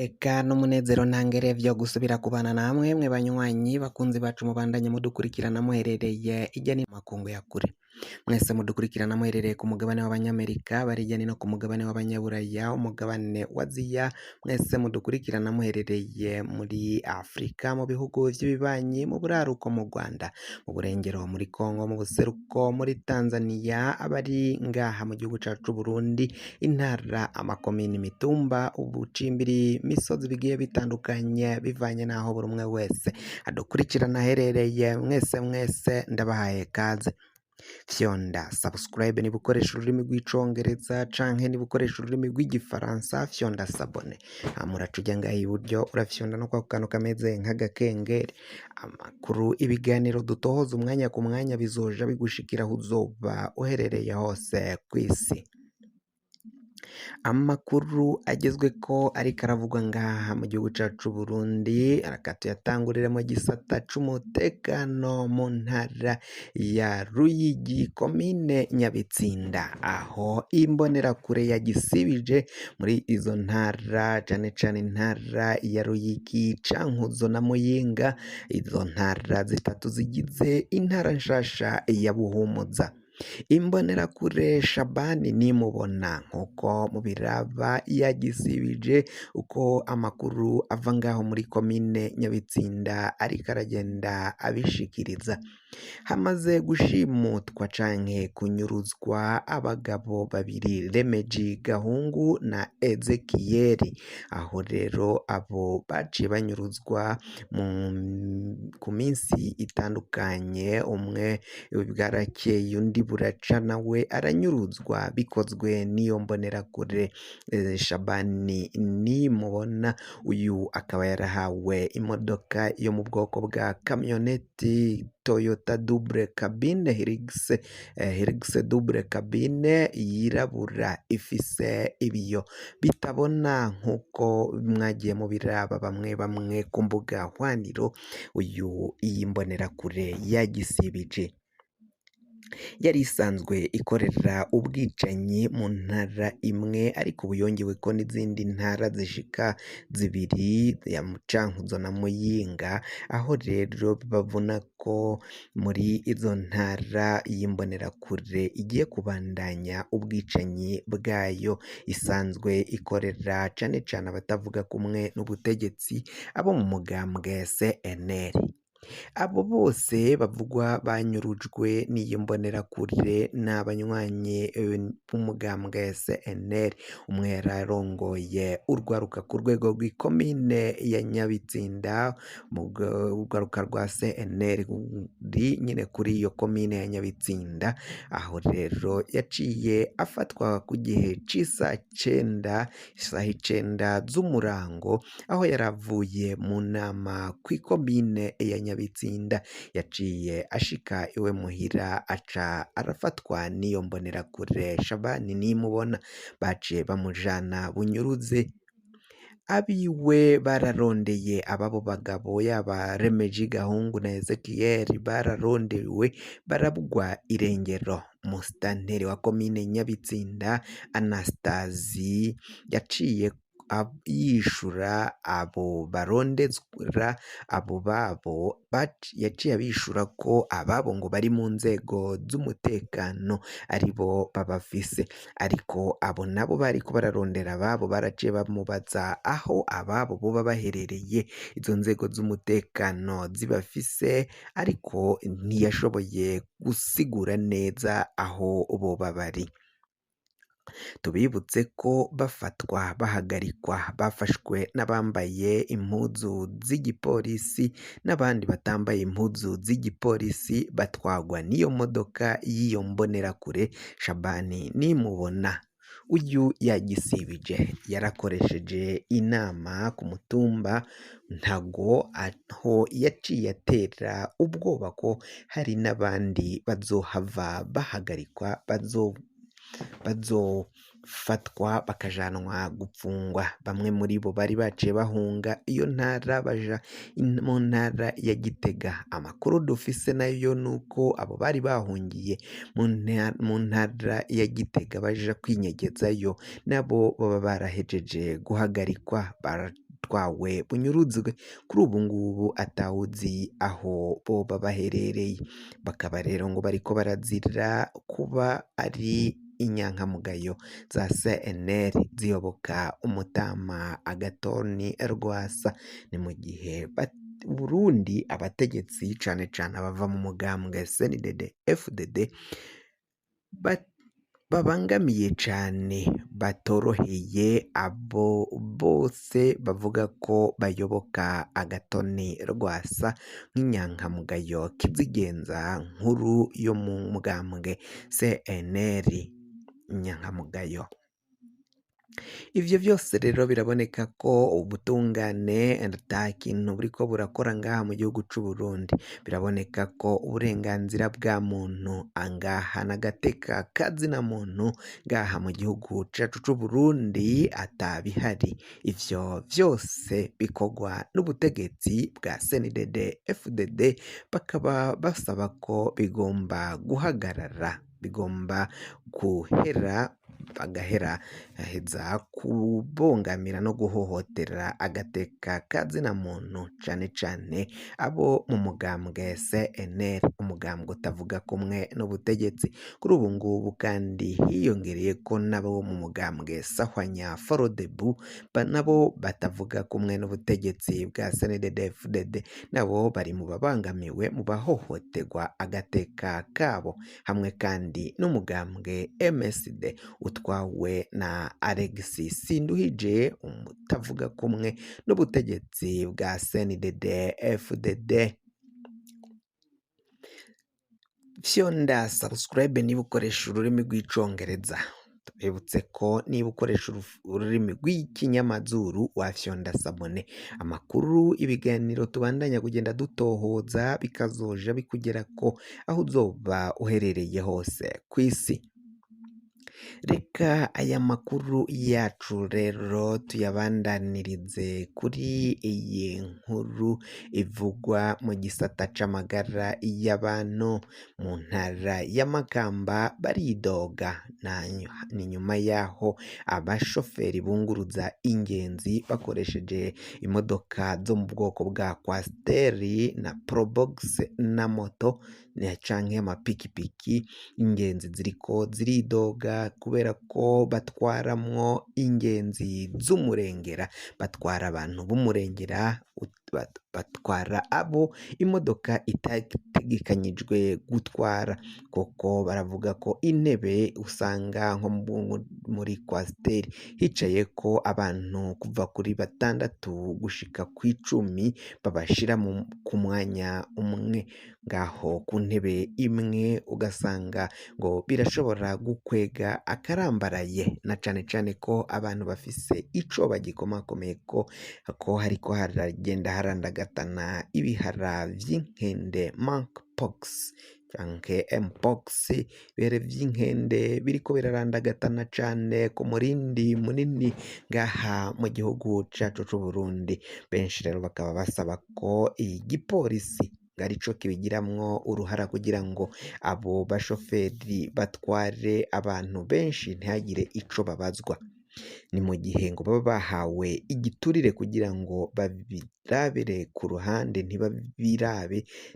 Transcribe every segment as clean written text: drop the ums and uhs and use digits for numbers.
Iteka n'umunezero ntangere vyo gusubira kubana namwe mwe banywanyi bakunzi bacu mubandanye mudukurikirana muherereye irya ni makungu ya kure. Mwese mudukurikirana muherereye ku mugabane w'abanyamerika bari irya no ku mugabane w'abanyaburaya, umugabane wa Aziya, mwese mudukurikirana muherereye muri Afrika mu bihugu vy'ibibanyi, mu buraruko mu Rwanda, mu burengero muri Kongo, mu buseruko muri Tanzania, abari ngaha mu gihugu cacu c'u Burundi, intara, amakomini, imitumba, ubucimbiri, misozi bigiye bitandukanye bivanye naho buri umwe wese adukurikirana aherereye. Mwese ndabahaye kaze. Fyonda subscribe niba ukoresha ururimi rw'icongereza canke niba ukoresha ururimi rw'igifaransa, fyonda sabone. Muraca ujya ngaha iburyo urafyonda no kwa kantu kameze nk'agakengeri. Amakuru, ibiganiro dutohoza umwanya ku mwanya bizoja bigushikira aho uzoba uherereye hose kw'isi. Amakuru agezweko ariko aravugwa ngaha mu gihugu cacu Burundi, reka tuyatangurire mu gisata c'umutekano mu ntara ya Ruyigi, komine Nyabitsinda, aho imbonerakure yagisibije muri izo ntara, cane cane intara ya Ruyigi, Cankuzo na Muyinga, izo ntara zitatu zigize intara nshasha ya Buhumuza. Imbonerakure Shabani nimubona nkuko mubiraba yagisibije, uko amakuru ava ngaho muri komine Nyabitsinda ariko aragenda abishikiriza. Hamaze gushimutwa canke kunyuruzwa abagabo babiri, Remeji Gahungu na Ezekiyeli, aho rero abo baciye banyuruzwa ku minsi itandukanye, umwe bwarakeye undi buraca nawe aranyuruzwa, bikozwe n'iyo mbonerakure Shabani nimubona. Uyu akaba yarahawe imodoka yo mu bwoko bwa kamyoneti Toyota double cabine Hilux double cabine yirabura, ifise ibiyo bitabona nkuko mwagiye mu biraba bamwe ku mbuga hwaniro. Uyu iyi mbonerakure yagisibije yari isanzwe ikorera ubwicanyi mu ntara imwe, ariko ubu yongeweko n'izindi ntara zishika zibiri, ya Cankuzo na Muyinga, aho rero babona ko muri izo ntara y'imbonerakure igiye kubandanya ubwicanyi bwayo isanzwe ikorera, cane cane abatavuga kumwe n'ubutegetsi, abo mu mugambwe CNL. Abo bose bavugwa banyurujwe n'iyo mbonerakure n'abanywanyi b'umugambwe CNL. Umwe yararongoye urwaruka ku rwego rw'ikomine ya Nyabitsinda, mu urwaruka rwa CNL nyine kuri iyo komine ya Nyabitsinda, aho rero yaciye afatwa ku gihe c'isaha 9 z'umurango, aho yaravuye mu nama kw'ikomine ya Nyabitsinda, yaciye ashika iwe muhira aca arafatwa n'iyo mbonerakure Shabani nimubona, baciye bamujana bunyuruze. Abiwe bararondeye ababo bagabo, yaba Remeji Gahungu na Ezekiyeli bararondewe barabugwa irengero. Musitanteri wa komine Nyabitsinda Anastasi yaciye yishura abo barondezwa, abo babo yaciye abishura ko ababo ngo bari mu nzego z'umutekano aribo babafise, ariko abo nabo bariko bararondera ababo baraciye bamubaza aho ababo boba baherereye, izo nzego z'umutekano zibafise, ariko ntiyashoboye gusigura neza aho boba bari. Tubibutse ko bafatwa bahagarikwa bafashwe n'abambaye impuzu z'igipolisi n'abandi batambaye impuzu z'igipolisi, batwagwa n'iyo modoka y'iyo mbonerakure Shabani nimubona. Uyu yagisibije yarakoresheje inama ku mutumba Ntago, aho yaciye atera ubwoba ko hari n'abandi bazohava bahagarikwa, bazofatwa bakajanwa gupfungwa. Bamwe muri bo bari baciye bahunga iyo ntara baja mu ntara ya Gitega. Amakuru dufise nayo nuko abo bari bahungiye mu ntara ya Gitega baja kwinyegezayo nabo baba barahejeje guhagarikwa, butwawe bunyuruzwe kuri ubu ngubu atawuzi aho boba baherereye, bakaba rero ngo bariko barazira kuba ari inyankamugayo za CNL ziyoboka umutama Agathon Rwasa. Ni mu gihe Burundi abategetsi cane cane abava mu mugambwe CNDD FDD babangamiye cane, batoroheye abo bose bavuga ko bayoboka Agathon Rwasa nk'inyankamugayo kizigenza nkuru yo mu mugambwe CNL inyankamugayo. Ivyo vyose rero biraboneka ko ubutungane ata kintu buriko burakora ngaha mu gihugu c'u Burundi. Biraboneka ko uburenganzira bwa muntu angaha n'agateka kazina muntu ngaha mu gihugu cacu c'u Burundi atabihari. Ivyo vyose bikorwa n'ubutegetsi bwa CNDD FDD, bakaba basaba ko bigomba guhagarara, bigomba guhera, bagahera heza kubongamira no guhohotera agateka kazina muntu cane cane abo mu mugambwe CNL, umugambwe utavuga kumwe n'ubutegetsi. Kuri ubu ngubu kandi hiyongereye ko nabo mu mugambwe Sahwanya Frodebu nabo batavuga kumwe n'ubutegetsi bwa CNDD FDD, nabo bari mu babangamiwe mu bahohoterwa agateka kabo, hamwe kandi n'umugambwe MSD utwawe na Alexis Sinduhije utavuga kumwe n'ubutegetsi bwa CNDD FDD. Fyonda subscribe niba ukoresha ururimi rw'icongereza. Tubibutse ko niba ukoresha ururimi rw'ikinyamazuru wafyonda sabone. Amakuru, ibiganiro tubandanya kugenda dutohoza bikazoja bikugera ko aho uzoba uherereye hose kw'isi. Reka aya makuru yacu rero tuyabandanirize kuri iyi nkuru ivugwa mu gisata c'amagara y'abantu. Mu ntara ya Makamba baridoga ni nyuma yaho abashoferi bunguruza ingenzi bakoresheje imodoka zo mu bwoko bwa kwasiteri na probox na moto canke amapikipiki, ingenzi ziriko ziridoga kubera ko batwaramwo ingenzi z'umurengera, batwara abantu b'umurengera, batwara abo imodoka itategekanyijwe gutwara, kuko baravuga ko intebe usanga nko muri kwasiteri hicaye ko abantu kuva kuri 6 gushika kw'icumi babashira ku mwanya umwe, ngaho ku ntebe imwe ugasanga ngo birashobora gukwega akarambaraye, na cane cane ko abantu bafise ico bagikomakomeye ko hariko haragenda harandagatana ibihara vy'inkende monkeypox canke mpox, ibere vy'inkende biriko birarandagatana cane ku murindi munini ngaha mu gihugu cacu c'u Burundi. Benshi rero bakaba basaba ko igipolisi arico kibigiramwo uruhara kugira ngo abo bashoferi batware abantu benshi ntihagire ico babazwa. Ni mu gihe ngo baba bahawe igiturire kugira ngo babirabire ku ruhande,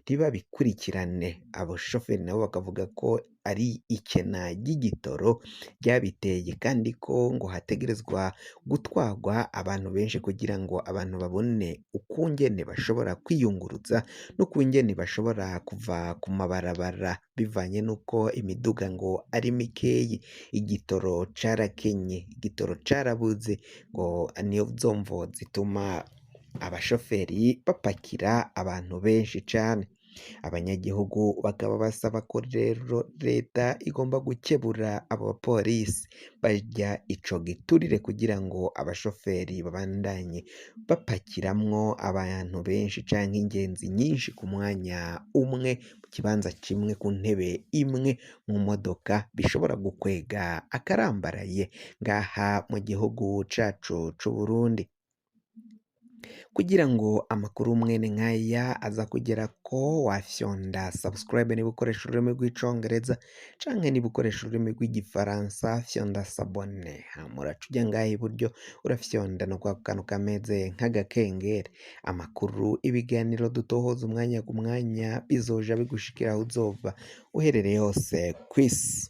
ntibabikurikirane. Abo shoferi nabo bakavuga ko ari ikena ry'igitoro ryabiteye, kandi ko ngo hategerezwa gutwarwa abantu benshi kugira ngo abantu babone ukungene bashobora kwiyunguruza n'ukungene bashobora kuva ku mabarabara, bivanye n'uko imiduga ngo ari mikeyi, igitoro carakenye, igitoro carabuze, ngo niyo mvo zituma abashoferi bapakira abantu benshi cane. Abanyagihugu bakaba basaba ko rero leta igomba gukebura abo bapolisi barya ico giturire kugira ngo abashoferi babandanye bapakiramwo abantu benshi canke ingenzi nyinshi ku mwanya umwe, mu kibanza kimwe, ku ntebe imwe mu modoka, bishobora gukwega akarambaraye ngaha mu gihugu cacu c'u Burundi. kugira ngo amakuru mwene nk'aya aza kugerako wafyonda subscribe niba ukoresha ururimi rw'icongereza canke niba ukoresha ururimi rw'igifaransa fyonda sabone, hama uraca uja ngaha iburyo urafyonda no kwa kantu kameze nk'agakengeri, amakuru ibiganiro dutohoza umwanya ku mwanya bizoja bigushikira aho uzova uherereye hose kw'isi.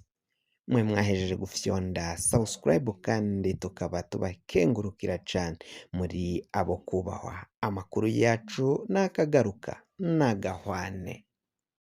Mwe mwahejeje gufyonda subscribe kandi tukaba tubakengurukira cane, muri abo kubahwa. Amakuru yacu nakagaruka nagahwane.